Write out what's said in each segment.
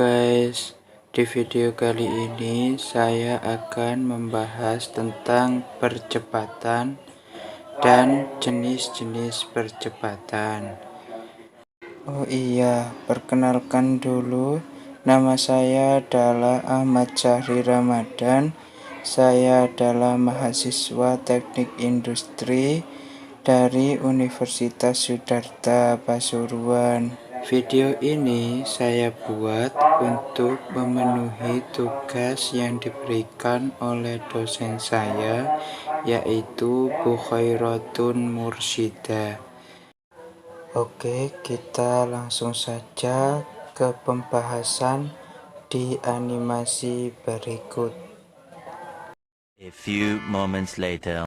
guys, di video kali ini saya akan membahas tentang percepatan dan jenis-jenis percepatan. Oh iya, perkenalkan dulu, nama saya adalah Ahmad Syahri Ramadan. Saya adalah mahasiswa teknik industri dari Universitas Siddhartha Pasuruan. Video ini saya buat untuk memenuhi tugas yang diberikan oleh dosen saya, yaitu Bu Khairatun Mursyida. Oke, kita langsung saja ke pembahasan di animasi berikut. A few moments later.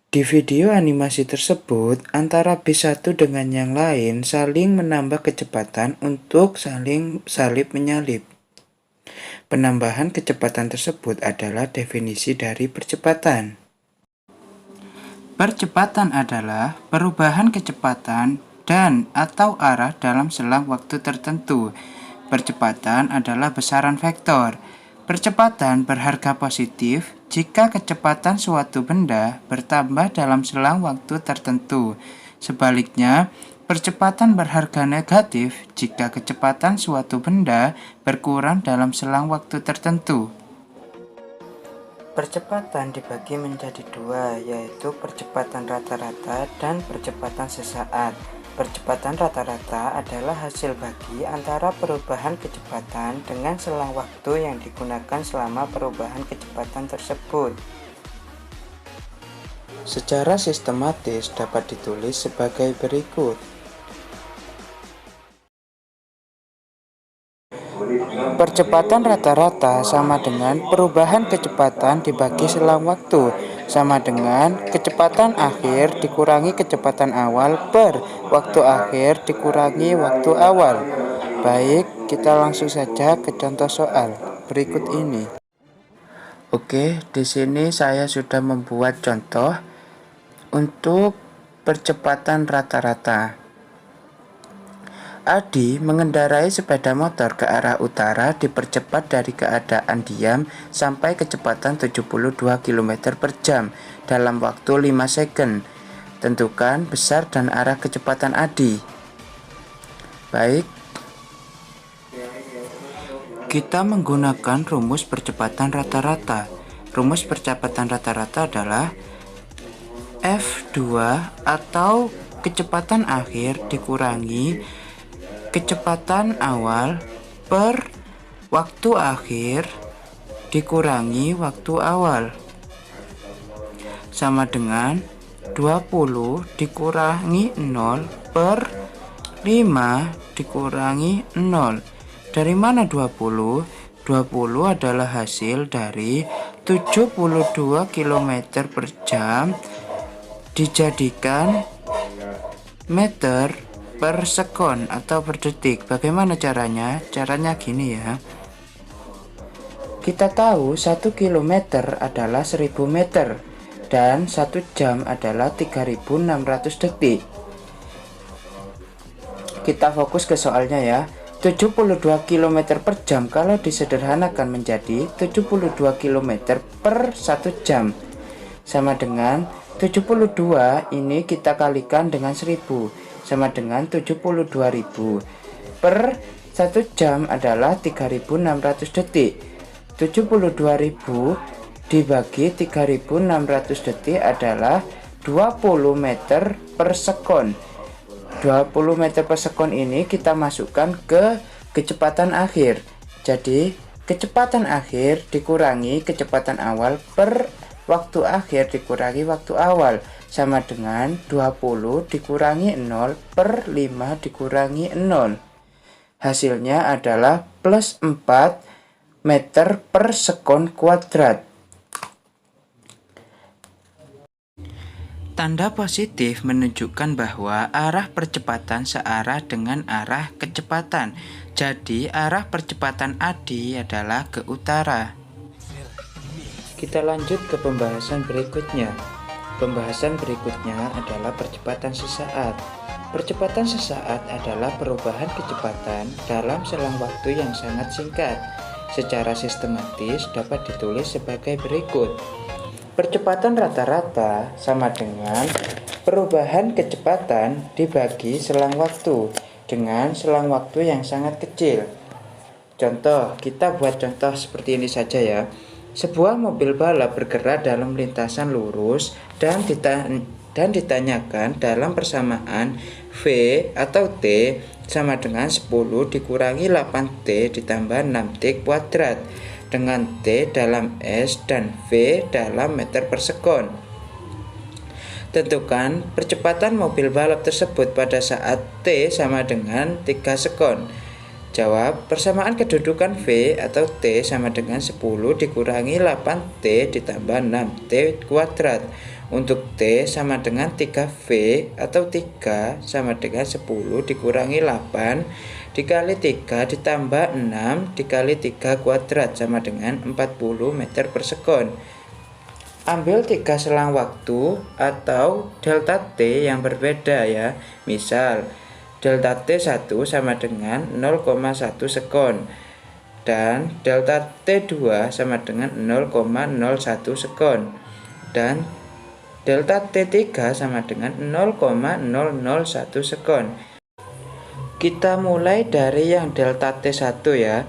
Di video animasi tersebut, antara bis satu dengan yang lain saling menambah kecepatan untuk saling salib-menyalip. Penambahan kecepatan tersebut adalah definisi dari percepatan. Percepatan adalah perubahan kecepatan dan atau arah dalam selang waktu tertentu. Percepatan adalah besaran vektor. Percepatan berharga positif jika kecepatan suatu benda bertambah dalam selang waktu tertentu. Sebaliknya, percepatan berharga negatif jika kecepatan suatu benda berkurang dalam selang waktu tertentu. Percepatan dibagi menjadi dua, yaitu percepatan rata-rata dan percepatan sesaat. Percepatan rata-rata adalah hasil bagi antara perubahan kecepatan dengan selang waktu yang digunakan selama perubahan kecepatan tersebut. Secara sistematis dapat ditulis sebagai berikut. Percepatan rata-rata sama dengan perubahan kecepatan dibagi selang waktu, sama dengan kecepatan akhir dikurangi kecepatan awal per waktu akhir dikurangi waktu awal. Baik, kita langsung saja ke contoh soal berikut ini. Oke, di sini saya sudah membuat contoh untuk percepatan rata-rata. Adi mengendarai sepeda motor ke arah utara dipercepat dari keadaan diam sampai kecepatan 72 km per jam dalam waktu 5 second. Tentukan besar dan arah kecepatan Adi. Baik, kita menggunakan rumus percepatan rata-rata. Rumus percepatan rata-rata adalah F2 atau kecepatan akhir dikurangi kecepatan awal per waktu akhir dikurangi waktu awal sama dengan 20 dikurangi 0 per 5 dikurangi 0. Dari mana 20? 20 adalah hasil dari 72 km per jam dijadikan meter per sekon atau per detik. Bagaimana caranya? Caranya gini ya. Kita tahu 1 km adalah 1000 meter dan 1 jam adalah 3600 detik. Kita fokus ke soalnya ya. 72 km per jam kalau disederhanakan menjadi 72 km per 1 jam sama dengan 72 ini kita kalikan dengan 1000 sama dengan 72.000 per 1 jam adalah 3600 detik. 72.000 dibagi 3600 detik adalah 20 meter per sekon. 20 meter per sekon ini kita masukkan ke kecepatan akhir. Jadi kecepatan akhir dikurangi kecepatan awal per waktu akhir dikurangi waktu awal sama dengan 20 dikurangi 0 per 5 dikurangi 0. Hasilnya adalah plus 4 meter per sekon kuadrat. Tanda positif menunjukkan bahwa arah percepatan searah dengan arah kecepatan. Jadi, arah percepatan Adi adalah ke utara. Kita lanjut ke pembahasan berikutnya. Pembahasan berikutnya adalah percepatan sesaat. Percepatan sesaat adalah perubahan kecepatan dalam selang waktu yang sangat singkat. Secara sistematis dapat ditulis sebagai berikut. Percepatan rata-rata sama dengan perubahan kecepatan dibagi selang waktu dengan selang waktu yang sangat kecil. Contoh, kita buat contoh seperti ini saja ya. Sebuah mobil balap bergerak dalam lintasan lurus dan ditanyakan dalam persamaan V atau T sama dengan 10 dikurangi 8T ditambah 6T kuadrat dengan T dalam S dan V dalam meter per sekon. Tentukan percepatan mobil balap tersebut pada saat T sama dengan 3 sekon. Jawab, persamaan kedudukan V atau T sama dengan 10 dikurangi 8T ditambah 6T kuadrat. Untuk T sama dengan 3V atau 3 sama dengan 10 dikurangi 8 dikali 3 ditambah 6 dikali 3 kuadrat sama dengan 40 meter per sekon. Ambil 3 selang waktu atau delta T yang berbeda ya. Misal, delta T1 sama dengan 0,1 sekon dan delta T2 sama dengan 0,01 sekon dan delta T3 sama dengan 0,001 sekon. Kita mulai dari yang delta T1 ya,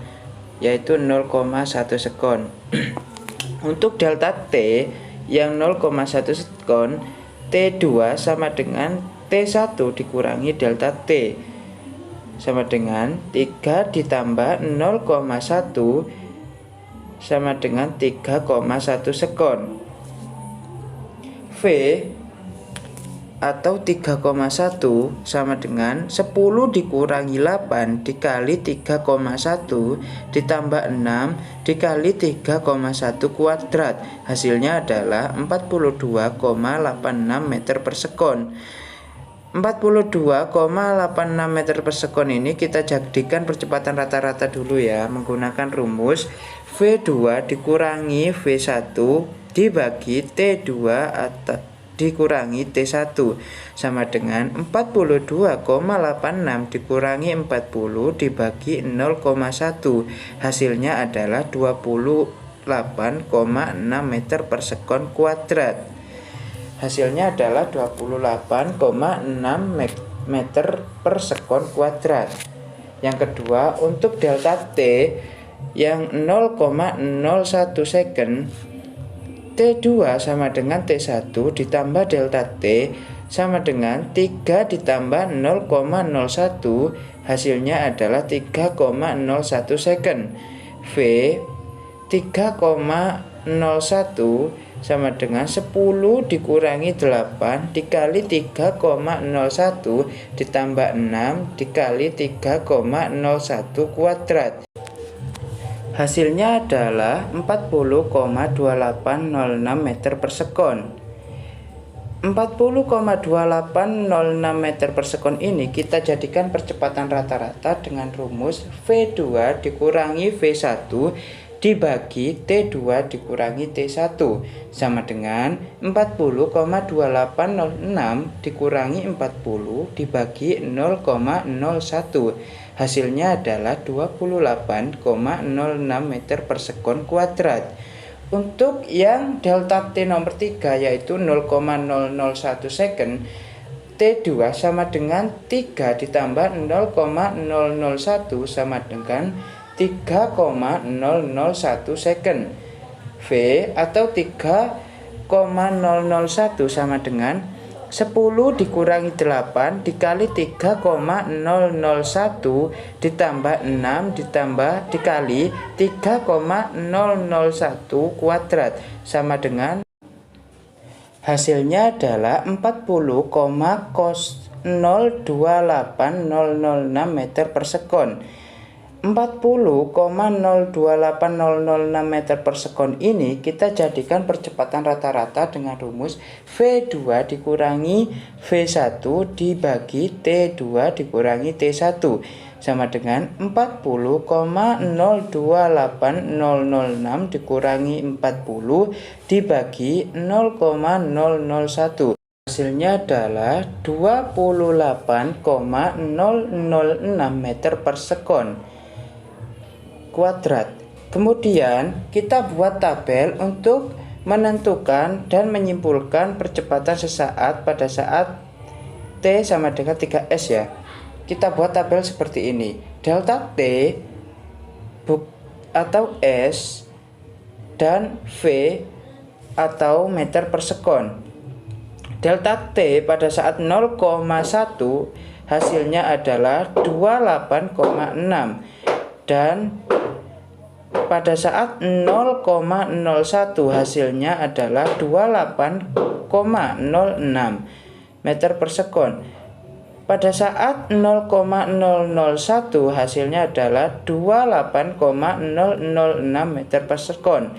yaitu 0,1 sekon. Untuk delta T yang 0,1 sekon, T2 sama dengan T1 dikurangi delta T sama dengan 3 ditambah 0,1 sama dengan 3,1 sekon. V atau 3,1 sama dengan 10 dikurangi 8 dikali 3,1 ditambah 6 dikali 3,1 kuadrat. Hasilnya adalah 42,86 meter per sekon. 42,86 meter per sekon ini kita jadikan percepatan rata-rata dulu ya, menggunakan rumus V2 dikurangi V1 dibagi T2 atau dikurangi T1 sama dengan 42,86 dikurangi 40 dibagi 0,1. Hasilnya adalah 28,6 meter per sekon kuadrat. Hasilnya adalah 28,6 meter per sekon kuadrat. Yang kedua, untuk delta T yang 0,01 second, T2 sama dengan T1 ditambah delta T sama dengan 3 ditambah 0,01, hasilnya adalah 3,01 second. V 3,01 sama dengan 10 dikurangi 8 dikali 3,01 ditambah 6 dikali 3,01 kuadrat. Hasilnya adalah 40,2806 meter per sekon. 40,2806 meter per sekon ini kita jadikan percepatan rata-rata dengan rumus V2 dikurangi V1 dibagi T2 dikurangi T1 sama dengan 40,2806 dikurangi 40 dibagi 0,01. Hasilnya adalah 28,06 meter per sekon kuadrat. Untuk yang delta T nomor 3 yaitu 0,001 second, T2 sama dengan 3 ditambah 0,001 sama dengan 3,001 second. V atau 3,001 sama dengan 10 dikurangi 8 dikali 3,001 ditambah 6 ditambah dikali 3,001 kuadrat sama dengan, hasilnya adalah 40,02806 meter per sekon. 40,028006 meter per sekon ini kita jadikan percepatan rata-rata dengan rumus V2 dikurangi V1 dibagi T2 dikurangi T1 sama dengan 40,028006 dikurangi 40 dibagi 0,001. Hasilnya adalah 28,006 meter per sekon kuadrat. Kemudian kita buat tabel untuk menentukan dan menyimpulkan percepatan sesaat pada saat T sama dengan 3S ya. Kita buat tabel seperti ini. Delta T atau S dan V atau meter per sekon. Delta T pada saat 0,1 hasilnya adalah 28,6 dan pada saat 0,01 hasilnya adalah 28,06 meter per sekon. Pada saat 0,001 hasilnya adalah 28,006 meter per sekon.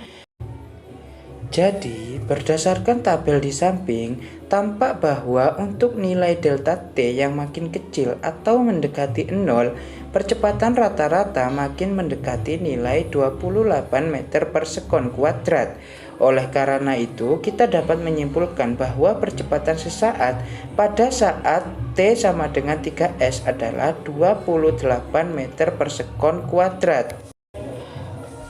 Jadi, berdasarkan tabel di samping, tampak bahwa untuk nilai delta T yang makin kecil atau mendekati 0, percepatan rata-rata makin mendekati nilai 28 meter per sekon kuadrat. Oleh karena itu, kita dapat menyimpulkan bahwa percepatan sesaat pada saat T sama dengan 3S adalah 28 meter per sekon kuadrat.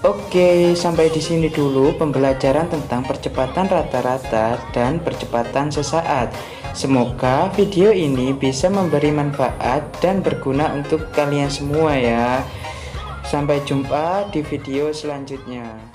Oke, sampai di sini dulu pembelajaran tentang percepatan rata-rata dan percepatan sesaat. Semoga video ini bisa memberi manfaat dan berguna untuk kalian semua ya. Sampai jumpa di video selanjutnya.